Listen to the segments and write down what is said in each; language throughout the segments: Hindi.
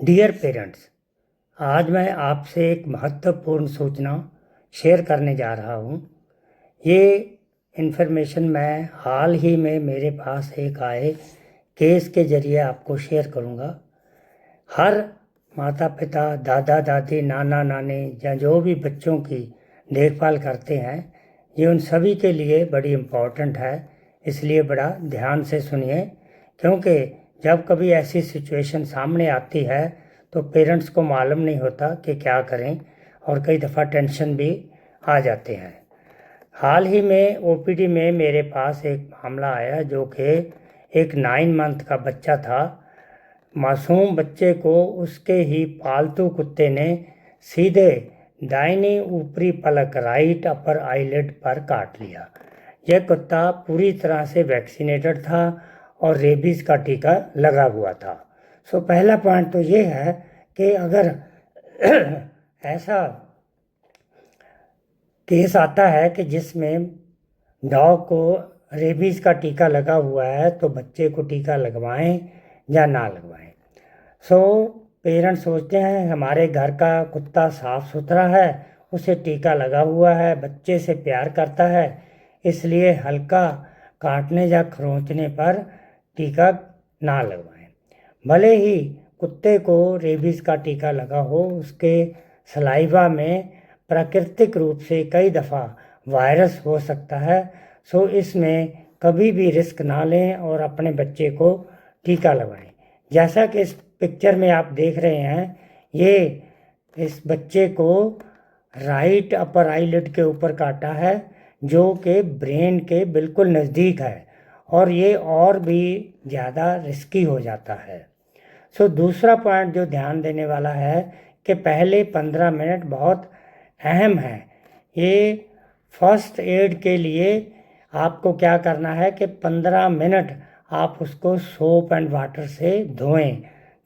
डियर पेरेंट्स, आज मैं आपसे एक महत्वपूर्ण सूचना शेयर करने जा रहा हूँ। ये इन्फॉर्मेशन मैं हाल ही में मेरे पास एक आए केस के ज़रिए आपको शेयर करूँगा। हर माता पिता, दादा दादी, नाना नानी या जो भी बच्चों की देखभाल करते हैं, ये उन सभी के लिए बड़ी इम्पोर्टेंट है। इसलिए बड़ा ध्यान से सुनिए, क्योंकि जब कभी ऐसी सिचुएशन सामने आती है तो पेरेंट्स को मालूम नहीं होता कि क्या करें, और कई दफ़ा टेंशन भी आ जाते हैं। हाल ही में ओपीडी में मेरे पास एक मामला आया, जो कि एक 9 मंथ का बच्चा था। मासूम बच्चे को उसके ही पालतू कुत्ते ने सीधे दाहिनी ऊपरी पलक, राइट अपर आईलिड पर काट लिया। यह कुत्ता पूरी तरह से वैक्सीनेटेड था और रेबीज़ का टीका लगा हुआ था। पहला पॉइंट तो ये है कि अगर ऐसा केस आता है कि जिसमें डॉग को रेबीज़ का टीका लगा हुआ है, तो बच्चे को टीका लगवाएं या ना लगवाएं। पेरेंट्स सोचते हैं हमारे घर का कुत्ता साफ़ सुथरा है, उसे टीका लगा हुआ है, बच्चे से प्यार करता है, इसलिए हल्का काटने या खरोंचने पर टीका ना लगवाएं। भले ही कुत्ते को रेबीज़ का टीका लगा हो, उसके सलाइवा में प्राकृतिक रूप से कई दफ़ा वायरस हो सकता है। इसमें कभी भी रिस्क ना लें और अपने बच्चे को टीका लगवाएं। जैसा कि इस पिक्चर में आप देख रहे हैं, ये इस बच्चे को राइट अपर आईलिड के ऊपर काटा है, जो कि ब्रेन के बिल्कुल नज़दीक है, और ये और भी ज़्यादा रिस्की हो जाता है। दूसरा पॉइंट जो ध्यान देने वाला है कि पहले 15 मिनट बहुत अहम है। ये फर्स्ट एड के लिए आपको क्या करना है कि 15 मिनट आप उसको सोप एंड वाटर से धोएं,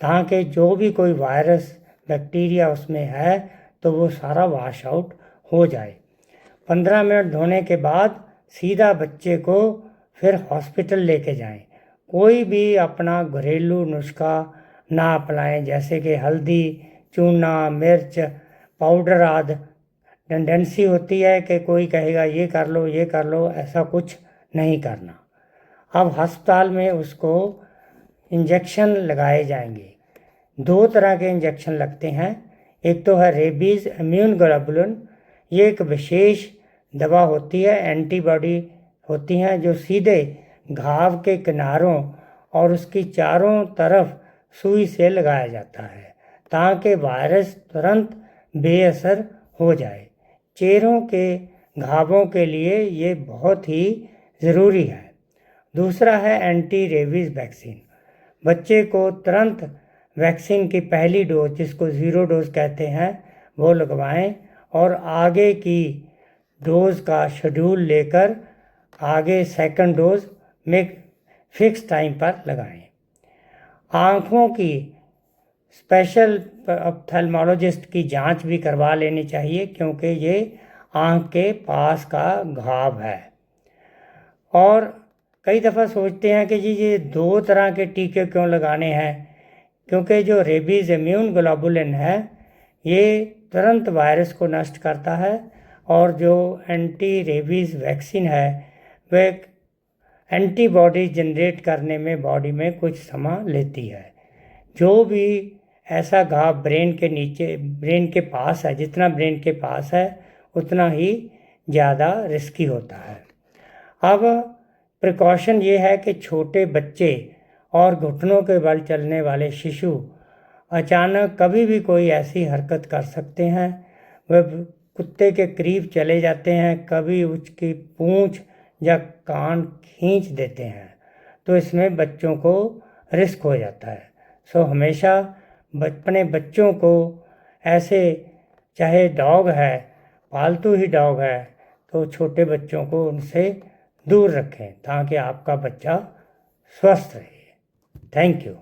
ताकि जो भी कोई वायरस बैक्टीरिया उसमें है तो वो सारा वॉश आउट हो जाए। 15 मिनट धोने के बाद सीधा बच्चे को फिर हॉस्पिटल लेके जाएं। कोई भी अपना घरेलू नुस्खा ना अपनाएं, जैसे कि हल्दी, चूना, मिर्च पाउडर आदि। टेंडेंसी होती है कि कोई कहेगा ये कर लो, ये कर लो, ऐसा कुछ नहीं करना। अब अस्पताल में उसको इंजेक्शन लगाए जाएंगे। 2 तरह के इंजेक्शन लगते हैं। एक तो है रेबीज़ इम्यून ग्लोबुलिन। ये एक विशेष दवा होती है, एंटीबॉडी होती हैं, जो सीधे घाव के किनारों और उसकी चारों तरफ सुई से लगाया जाता है, ताकि वायरस तुरंत बेअसर हो जाए। चेहरों के घावों के लिए ये बहुत ही ज़रूरी है। दूसरा है एंटी रेबीज़ वैक्सीन। बच्चे को तुरंत वैक्सीन की पहली डोज, जिसको 0 डोज कहते हैं, वो लगवाएं, और आगे की डोज का शेड्यूल लेकर आगे सेकंड डोज में फिक्स टाइम पर लगाएं। आँखों की स्पेशल ऑप्थेल्मोलॉजिस्ट की जांच भी करवा लेनी चाहिए, क्योंकि ये आँख के पास का घाव है। और कई दफ़ा सोचते हैं कि जी ये 2 तरह के टीके क्यों लगाने हैं, क्योंकि जो रेबीज़ इम्यून ग्लोबुलिन है, ये तुरंत वायरस को नष्ट करता है, और जो एंटी रेबीज़ वैक्सीन है वह एंटीबॉडी जनरेट करने में बॉडी में कुछ समय लेती है। जो भी ऐसा घाव ब्रेन के नीचे, ब्रेन के पास है, जितना ब्रेन के पास है उतना ही ज़्यादा रिस्की होता है। अब प्रिकॉशन ये है कि छोटे बच्चे और घुटनों के बल चलने वाले शिशु अचानक कभी भी कोई ऐसी हरकत कर सकते हैं। वह कुत्ते के करीब चले जाते हैं, कभी उसकी पूंछ या कान खींच देते हैं, तो इसमें बच्चों को रिस्क हो जाता है। हमेशा अपने बच्चों को ऐसे, चाहे डॉग है, पालतू ही डॉग है, तो छोटे बच्चों को उनसे दूर रखें, ताकि आपका बच्चा स्वस्थ रहे। Thank you.